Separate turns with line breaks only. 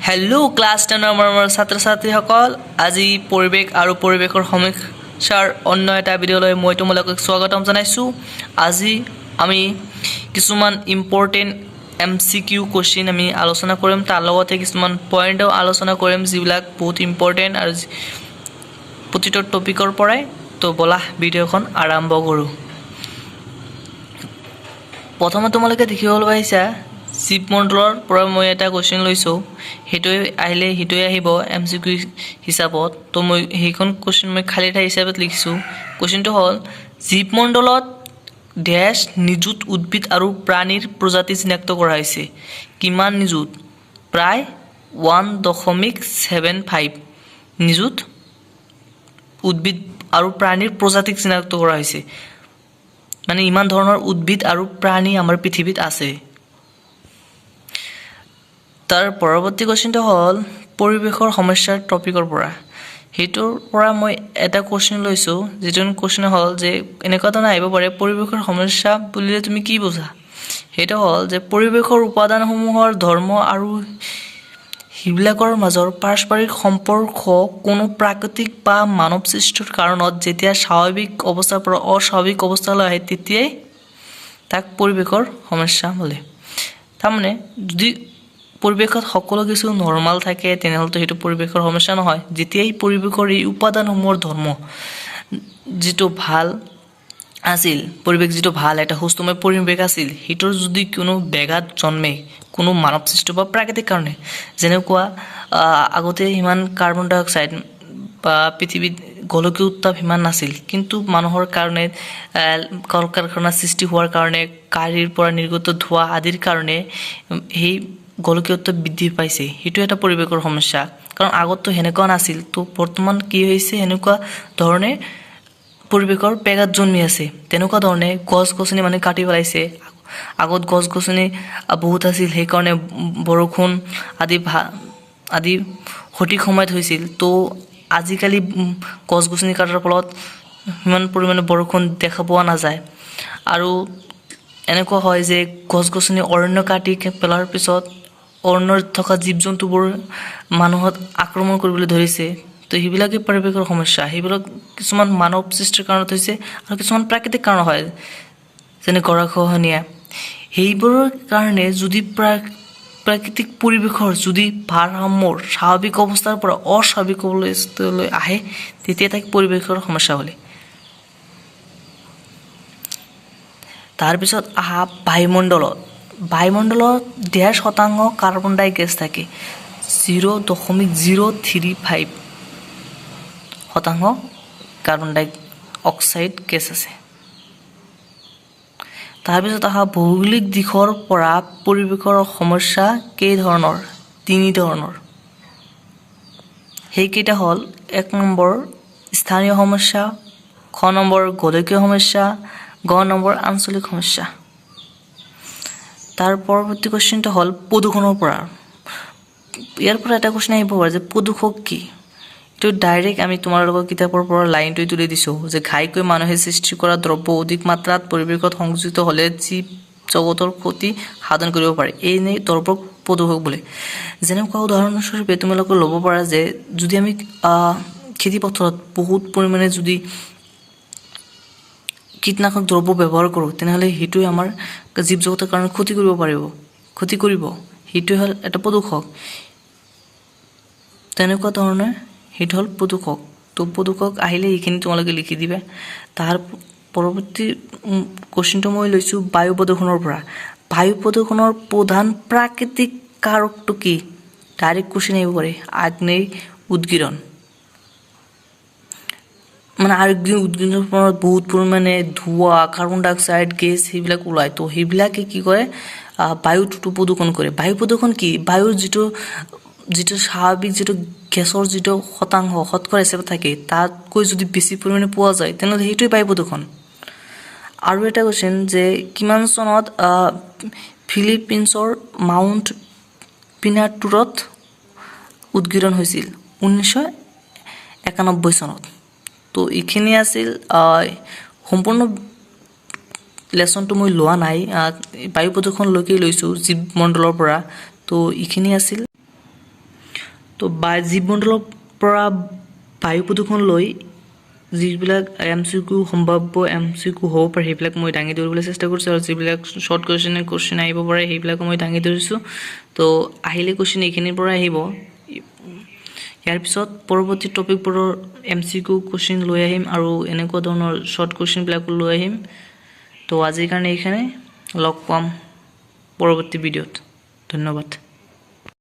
Hello' class 10 আমাৰ ছাত্ৰ ছাত্ৰীসকল, আজি পৰিৱেশ আৰু পৰিৱেশৰ সমস্যাৰ অন্য এটা ভিডিঅ'লৈ মই তোমালোকক স্বাগতম জনাইছোঁ। আজি আমি কিছুমান ইম্পৰ্টেণ্ট MCQ কুৱেশ্যন আমি আলোচনা কৰিম, তাৰ লগতে কিছুমান পইণ্টও আলোচনা কৰিম যিবিলাক বহুত ইম্পৰ্টেণ্ট আৰু প্ৰতিটো টপিকৰ পৰাই। তো ব'লা ভিডিঅ'খন আৰম্ভ কৰোঁ। প্ৰথমে তোমালোকে দেখিবলৈ পাইছা জীৱমণ্ডলৰ পৰা মই এটা কুৱেশ্যন লৈছোঁ, সেইটোৱে আহিব MCQ হিচাপত। তো মই সেইখন কুৱেশ্যন মই খালী ঠাই হিচাপত লিখিছোঁ। কুৱেশ্যনটো হ'ল জীৱমণ্ডলত ডেছ নিযুত উদ্ভিদ আৰু প্ৰাণীৰ প্ৰজাতি চিনাক্ত কৰা হৈছে। কিমান নিযুত? প্ৰায় 1.75 নিযুত উদ্ভিদ আৰু প্ৰাণীৰ প্ৰজাতিক চিনাক্ত কৰা হৈছে। মানে ইমান ধৰণৰ উদ্ভিদ আৰু প্ৰাণী আমাৰ পৃথিৱীত আছে। তাৰ পৰৱৰ্তী কুৱেশ্যনটো হ'ল পৰিৱেশৰ সমস্যাৰ টপিকৰ পৰা। সেইটোৰ পৰা মই এটা কুৱেশ্যন লৈছোঁ, যিটো কুৱেশ্যন হ'ল যে এনেকুৱা ধৰণৰ আহিব পাৰে, পৰিৱেশৰ সমস্যা বুলিলে তুমি কি বুজা? সেইটো হ'ল যে পৰিৱেশৰ উপাদানসমূহৰ ধৰ্ম আৰু সেইবিলাকৰ মাজৰ পাৰস্পৰিক সম্পৰ্ক কোনো প্ৰাকৃতিক বা মানৱ সৃষ্টিৰ কাৰণত যেতিয়া স্বাভাৱিক অৱস্থাৰ পৰা অস্বাভাৱিক অৱস্থালৈ আহে তেতিয়াই তাক পৰিৱেশৰ সমস্যা বোলে। তাৰমানে যদি পৰিৱেশত সকলো কিছু নৰ্মাল থাকে তেনেহ'লেতো সেইটো পৰিৱেশৰ সমস্যা নহয়। যেতিয়াই পৰিৱেশৰ এই উপাদানসমূহৰ ধৰ্ম যিটো ভাল আছিল, পৰিৱেশ যিটো ভাল এটা সুস্থময় পৰিৱেশ আছিল, সেইটোৰ যদি কোনো ব্যাঘাত জন্মে কোনো মানৱ সৃষ্ট বা প্ৰাকৃতিক কাৰণে, যেনেকুৱা আগতে সিমান কাৰ্বন ডাই অক্সাইড বা পৃথিৱীত গোলকীয় উত্তাপ সিমান নাছিল, কিন্তু মানুহৰ কাৰণে কল কাৰখানাৰ সৃষ্টি হোৱাৰ কাৰণে, গাড়ীৰ পৰা নিৰ্গত ধোঁৱা আদিৰ কাৰণে সেই গোলকীয় উত্তাপ বৃদ্ধি পাইছে। সেইটো এটা পৰিৱেশৰ সমস্যা, কাৰণ আগততো সেনেকুৱা নাছিল। তো বৰ্তমান কি হৈছে, সেনেকুৱা ধৰণে পৰিৱেশৰ ব্যাঘাত জন্মি আছে। তেনেকুৱা ধৰণে গছ গছনি মানে কাটি পেলাইছে। আগত গছ গছনি বহুত আছিল, সেইকাৰণে বৰষুণ আদি সঠিক সময়ত হৈছিল। তো আজিকালি গছ গছনি কটাৰ ফলত সিমান পৰিমাণে বৰষুণ দেখা পোৱা নাযায়। আৰু এনেকুৱা হয় যে গছ গছনি অৰণ্য কাটি পেলোৱাৰ পিছত অৰণ্যত থকা জীৱ জন্তুবোৰ মানুহত আক্ৰমণ কৰিবলৈ ধৰিছে। তো সেইবিলাকেই পৰিৱেশৰ সমস্যা। সেইবিলাক কিছুমান মানৱ সৃষ্টিৰ কাৰণত হৈছে আৰু কিছুমান প্ৰাকৃতিক কাৰণ হয়, যেনে গৰাখহনীয়া। সেইবোৰৰ কাৰণে যদি প্ৰাকৃতিক পৰিৱেশৰ যদি ভাৰসাম্যৰ স্বাভাৱিক অৱস্থাৰ পৰা অস্বাভাৱিক অৱস্থালৈ আহে তেতিয়া তাক পৰিৱেশৰ সমস্যা বোলে। তাৰপিছত আহা বায়ুমণ্ডলত 1.5% কাৰ্বন ডাই গেছ থাকে, 0.035% কাৰ্বন ডাই অক্সাইড গেছ আছে। তাৰপিছত আহা ভৌগোলিক দিশৰ পৰা পৰিৱেশৰ সমস্যা কেইধৰণৰ? 3 ধৰণৰ। সেইকেইটা হ'ল 1 নম্বৰ স্থানীয় সমস্যা, খ নম্বৰ গোলকীয় সমস্যা, গ নম্বৰ আঞ্চলিক সমস্যা। তাৰ পৰৱৰ্তী কুৱেশ্যনটো হ'ল প্ৰদূষণৰ পৰা। ইয়াৰ পৰা এটা কুৱেশ্যন আহিব পাৰে যে প্ৰদূষক কি? এইটো ডাইৰেক্ট আমি তোমালোকৰ কিতাপৰ পৰা লাইনটোৱে তুলি দিছোঁ যে ঘাইকৈ মানুহে সৃষ্টি কৰা দ্ৰব্য অধিক মাত্ৰাত পৰিৱেশত সংযোজিত হ'লে জীৱ জগতৰ ক্ষতি সাধন কৰিব পাৰে, এনেই দ্ৰব্যক প্ৰদূষক বোলে। যেনেকুৱা উদাহৰণস্বৰূপে তোমালোকে ল'ব পাৰা যে যদি আমি খেতি পথাৰত বহুত পৰিমাণে যদি কীটনাশক দ্ৰব্য ব্যৱহাৰ কৰোঁ তেনেহ'লে সেইটোৱে আমাৰ জীৱ জগতৰ কাৰণে ক্ষতি কৰিব। সেইটোৱে হ'ল এটা প্ৰদূষক। তেনেকুৱা ধৰণে সেইটো হ'ল প্ৰদূষক। তো প্ৰদূষক আহিলে এইখিনি তোমালোকে লিখি দিবা। তাৰ পৰৱৰ্তী কুৱেশ্যনটো মই লৈছোঁ বায়ু প্ৰদূষণৰ পৰা। বায়ু প্ৰদূষণৰ প্ৰধান প্ৰাকৃতিক কাৰকটো কি? ডাইৰেক্ট কুৱেশ্যন আহিব পাৰে, আগ্নেয় উদগীৰণ। মানে উদ্গীৰণৰ ফলত বহুত পৰিমাণে ধোঁৱা, কাৰ্বন ডাই অক্সাইড গেছ সেইবিলাক ওলায়। তো সেইবিলাকে কি কৰে, বায়ুটো প্ৰদূষণ কৰে। বায়ু প্ৰদূষণ কি? বায়ুৰ যিটো স্বাভাৱিক যিটো গেছৰ যিটো শতকৰা হিচাপে থাকে তাতকৈ যদি বেছি পৰিমাণে পোৱা যায় তেনেহ'লে সেইটোৱে বায়ু প্ৰদূষণ। আৰু এটা কুৱেশ্যন যে কিমান চনত ফিলিপিনছৰ মাউণ্ট পিনাটুৰত উদগীৰণ হৈছিল? 1991 চনত। তো এইখিনি আছিল সম্পূৰ্ণ লেচনটো মই লোৱা নাই, বায়ু প্ৰদূষণলৈকে লৈছোঁ জীৱমণ্ডলৰ পৰা। তো এইখিনি আছিল তো জীৱমণ্ডলৰ পৰা বায়ু প্ৰদূষণ লৈ যিবিলাক MCQ সম্ভাৱ্য MCQ হ'ব পাৰে সেইবিলাক মই দাঙি ধৰিবলৈ চেষ্টা কৰিছোঁ আৰু যিবিলাক শ্বৰ্ট কুৱেশ্যন আহিব পাৰে সেইবিলাক মই দাঙি ধৰিছোঁ তো আহিলে কুৱেশ্যন এইখিনিৰ পৰা আহিব ইয়াৰ পিছত পৰৱৰ্তী টপিকবোৰৰ MCQ কুৱেশ্যন লৈ আহিম আৰু এনেকুৱা ধৰণৰ শ্বৰ্ট কুৱেশ্যনবিলাকো লৈ আহিম তো আজিৰ কাৰণে এইখানে লগ পাম পৰৱৰ্তী ভিডিঅ'ত ধন্যবাদ